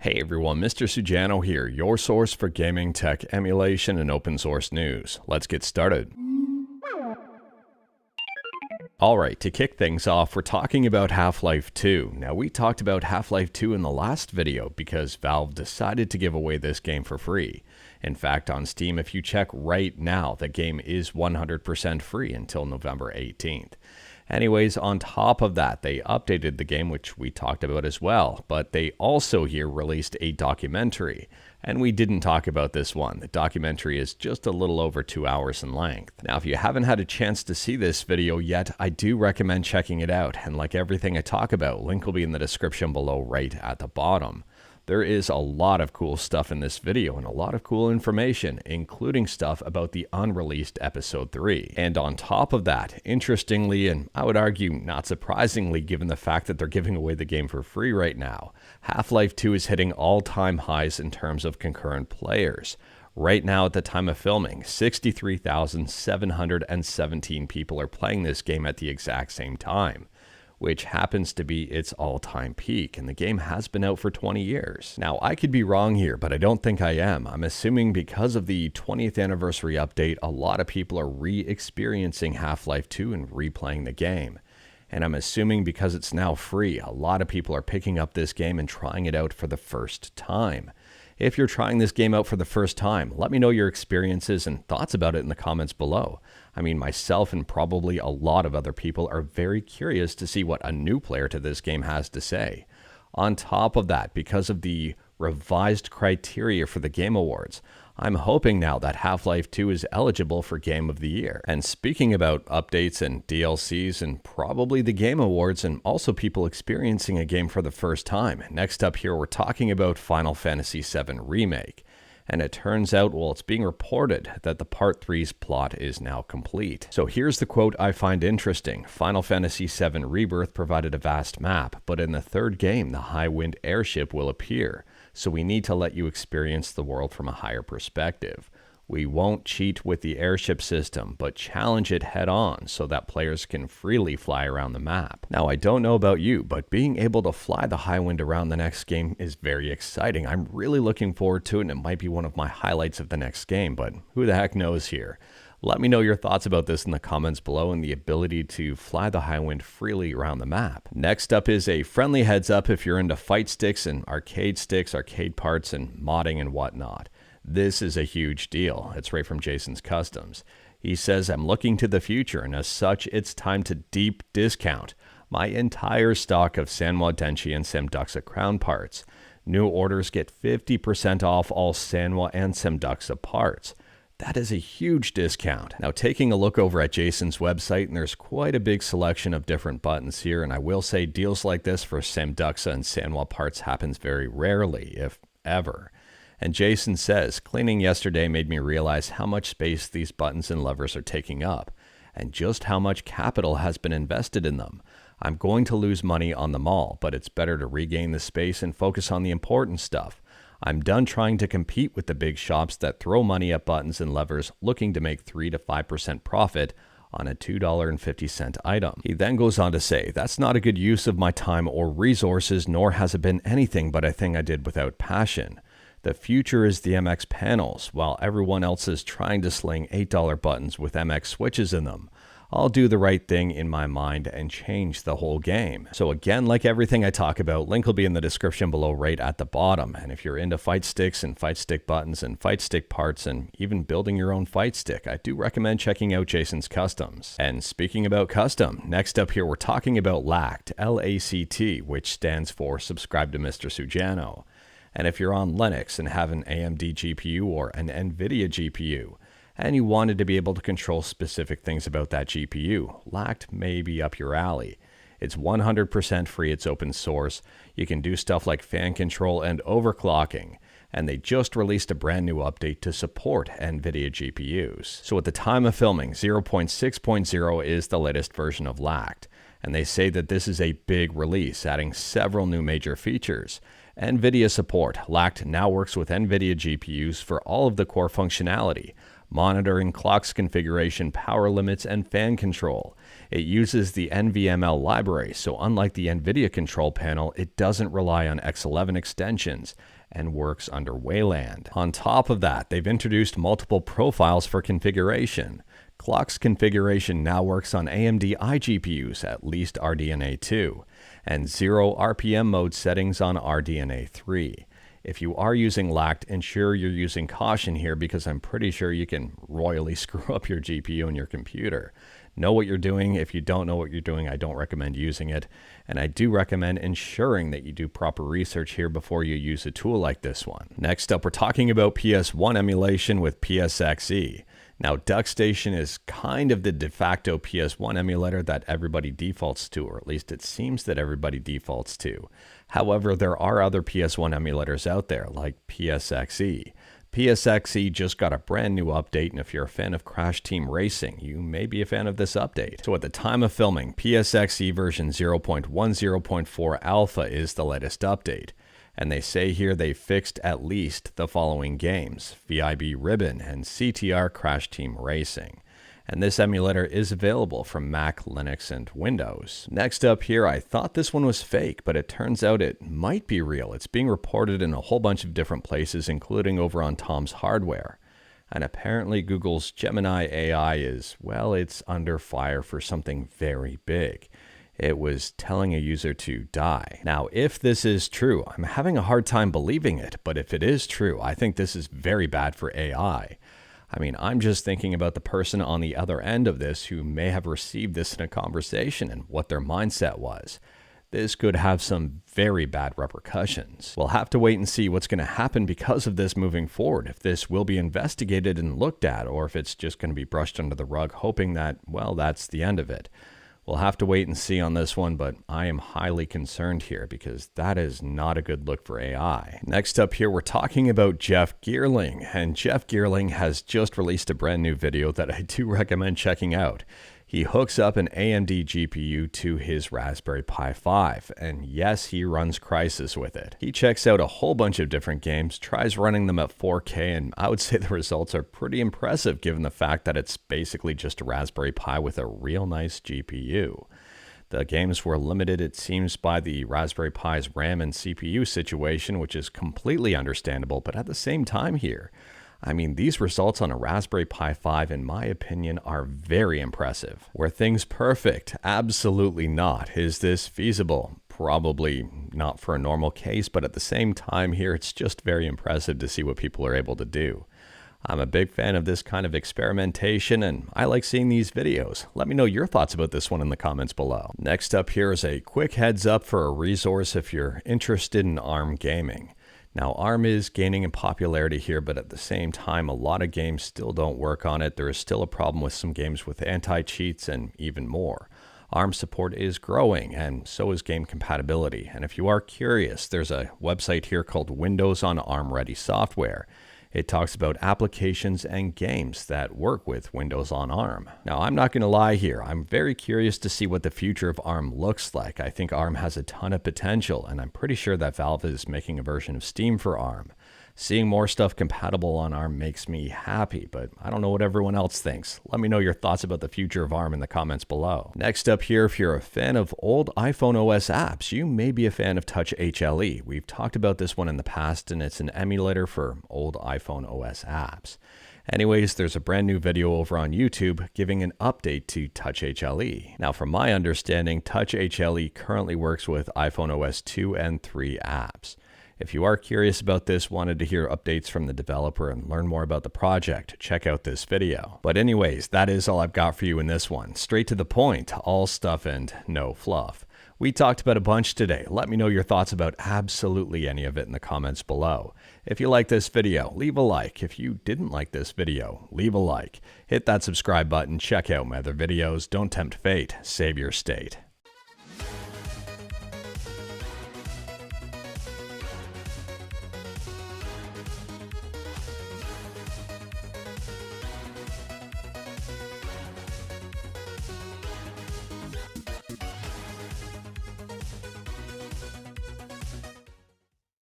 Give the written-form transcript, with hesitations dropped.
Hey everyone, Mr. Sujano here, your source for gaming, tech, emulation, and open source news. Let's get started. Alright, to kick things off, we're talking about Half-Life 2. Now, we talked about Half-Life 2 in the last video because Valve decided to give away this game for free. In fact, on Steam, if you check right now, the game is 100% free until November 18th. Anyways, on top of that, they updated the game, which we talked about as well, but they also here released a documentary. And we didn't talk about this one. The documentary is just a little over 2 hours in length. Now, if you haven't had a chance to see this video yet, I do recommend checking it out. And like everything I talk about, link will be in the description below right at the bottom. There is a lot of cool stuff in this video and a lot of cool information, including stuff about the unreleased episode 3. And on top of that, interestingly, and I would argue not surprisingly given the fact that they're giving away the game for free right now, Half-Life 2 is hitting all-time highs in terms of concurrent players. Right now, at the time of filming, 63,717 people are playing this game at the exact same time, which happens to be its all-time peak, and the game has been out for 20 years. Now, I could be wrong here, but I don't think I am. I'm assuming because of the 20th anniversary update, a lot of people are re-experiencing Half-Life 2 and replaying the game. And I'm assuming because it's now free, a lot of people are picking up this game and trying it out for the first time. If you're trying this game out for the first time, let me know your experiences and thoughts about it in the comments below. I mean, myself and probably a lot of other people are very curious to see what a new player to this game has to say. On top of that, because of the revised criteria for the Game Awards, I'm hoping now that Half-Life 2 is eligible for Game of the Year. And speaking about updates and DLCs and probably the Game Awards and also people experiencing a game for the first time, next up here we're talking about Final Fantasy VII Remake. And it turns out, well, it's being reported that the Part 3's plot is now complete. So here's the quote I find interesting. Final Fantasy VII Rebirth provided a vast map, but in the third game, the Highwind airship will appear. So we need to let you experience the world from a higher perspective. We won't cheat with the airship system, but challenge it head on so that players can freely fly around the map. Now, I don't know about you, but being able to fly the Highwind around the next game is very exciting. I'm really looking forward to it, and it might be one of my highlights of the next game, but who the heck knows here? Let me know your thoughts about this in the comments below and the ability to fly the Highwind freely around the map. Next up is a friendly heads up if you're into fight sticks, arcade parts, and modding and whatnot. This is a huge deal. It's right from Jason's Customs. He says, I'm looking to the future, and as such, it's time to deep discount my entire stock of Sanwa Denshi and Samduxa crown parts. New orders get 50% off all Sanwa and Samduxa parts. That is a huge discount. Now, taking a look over at Jason's website, and there's quite a big selection of different buttons here, and I will say deals like this for Samduxa and Sanwa parts happens very rarely, if ever. And Jason says, cleaning yesterday made me realize how much space these buttons and levers are taking up, and just how much capital has been invested in them. I'm going to lose money on them all, but it's better to regain the space and focus on the important stuff. I'm done trying to compete with the big shops that throw money at buttons and levers looking to make 3 to 5% profit on a $2.50 item. He then goes on to say, that's not a good use of my time or resources, nor has it been anything but a thing I did without passion. The future is the MX panels, while everyone else is trying to sling $8 buttons with MX switches in them. I'll do the right thing in my mind and change the whole game. So again, like everything I talk about, link will be in the description below right at the bottom. And if you're into fight sticks and fight stick buttons and fight stick parts and even building your own fight stick, I do recommend checking out Jason's Customs. And speaking about custom, next up here we're talking about LACT, L-A-C-T, which stands for Subscribe to Mr. Sujano. And if you're on Linux and have an AMD GPU or an NVIDIA GPU, and you wanted to be able to control specific things about that GPU, LACT may be up your alley. It's 100% free, it's open source. You can do stuff like fan control and overclocking. And they just released a brand new update to support NVIDIA GPUs. So at the time of filming, 0.6.0 is the latest version of LACT. And they say that this is a big release, adding several new major features. NVIDIA support. LACT now works with NVIDIA GPUs for all of the core functionality, monitoring clocks configuration, power limits, and fan control. It uses the NVML library, so unlike the NVIDIA control panel, it doesn't rely on X11 extensions and works under Wayland. On top of that, they've introduced multiple profiles for configuration. Clock's configuration now works on AMD iGPUs, at least RDNA 2, and 0 RPM mode settings on RDNA 3. If you are using LACT, ensure you're using caution here because I'm pretty sure you can royally screw up your GPU and your computer. Know what you're doing. If you don't know what you're doing, I don't recommend using it. And I do recommend ensuring that you do proper research here before you use a tool like this one. Next up, we're talking about PS1 emulation with PSXE. Now, DuckStation is kind of the de facto PS1 emulator that everybody defaults to, or at least it seems that everybody defaults to. However, there are other PS1 emulators out there, like PSXE. PSXE just got a brand new update, and if you're a fan of Crash Team Racing, you may be a fan of this update. So at the time of filming, PSXE version 0.10.4 Alpha is the latest update. And they say here they fixed at least the following games: VIB Ribbon and CTR Crash Team Racing. And this emulator is available from Mac, Linux, and Windows. Next up here, I thought this one was fake, but it turns out it might be real. It's being reported in a whole bunch of different places, including over on Tom's Hardware. And apparently Google's Gemini AI is, well, it's under fire for something very big. It was telling a user to die. Now, if this is true, I'm having a hard time believing it, but if it is true, I think this is very bad for AI. I mean, I'm just thinking about the person on the other end of this who may have received this in a conversation and what their mindset was. This could have some very bad repercussions. We'll have to wait and see what's going to happen because of this moving forward, if this will be investigated and looked at, or if it's just going to be brushed under the rug, hoping that, well, that's the end of it. We'll have to wait and see on this one, but I am highly concerned here because that is not a good look for AI. Next up here, we're talking about Jeff Geerling, and Jeff Geerling has just released a brand new video that I do recommend checking out. He hooks up an AMD GPU to his Raspberry Pi 5, and yes, he runs Crysis with it. He checks out a whole bunch of different games, tries running them at 4K, and I would say the results are pretty impressive given the fact that it's basically just a Raspberry Pi with a real nice GPU. The games were limited, it seems, by the Raspberry Pi's RAM and CPU situation, which is completely understandable, but at the same time here, I mean, these results on a Raspberry Pi 5, in my opinion, are very impressive. Were things perfect? Absolutely not. Is this feasible? Probably not for a normal case, but at the same time here, it's just very impressive to see what people are able to do. I'm a big fan of this kind of experimentation, and I like seeing these videos. Let me know your thoughts about this one in the comments below. Next up here is a quick heads up for a resource if you're interested in ARM gaming. Now, ARM is gaining in popularity here, but at the same time, a lot of games still don't work on it. There is still a problem with some games with anti-cheats and even more. ARM support is growing, and so is game compatibility. And if you are curious, there's a website here called Windows on ARM Ready Software. It talks about applications and games that work with Windows on ARM. Now, I'm not going to lie here. I'm very curious to see what the future of ARM looks like. I think ARM has a ton of potential, and I'm pretty sure that Valve is making a version of Steam for ARM. Seeing more stuff compatible on ARM makes me happy, but I don't know what everyone else thinks. Let me know your thoughts about the future of ARM in the comments below. Next up here, if you're a fan of old iPhone OS apps, you may be a fan of Touch HLE. We've talked about this one in the past, and it's an emulator for old iPhone OS apps. Anyways, there's a brand new video over on YouTube giving an update to Touch HLE. Now, from my understanding, Touch HLE currently works with iPhone OS 2 and 3 apps. If you are curious about this, wanted to hear updates from the developer and learn more about the project, check out this video. But anyways, that is all I've got for you in this one. Straight to the point, all stuff and no fluff. We talked about a bunch today. Let me know your thoughts about absolutely any of it in the comments below. If you like this video, leave a like. If you didn't like this video, leave a like. Hit that subscribe button, check out my other videos. Don't tempt fate, save your state.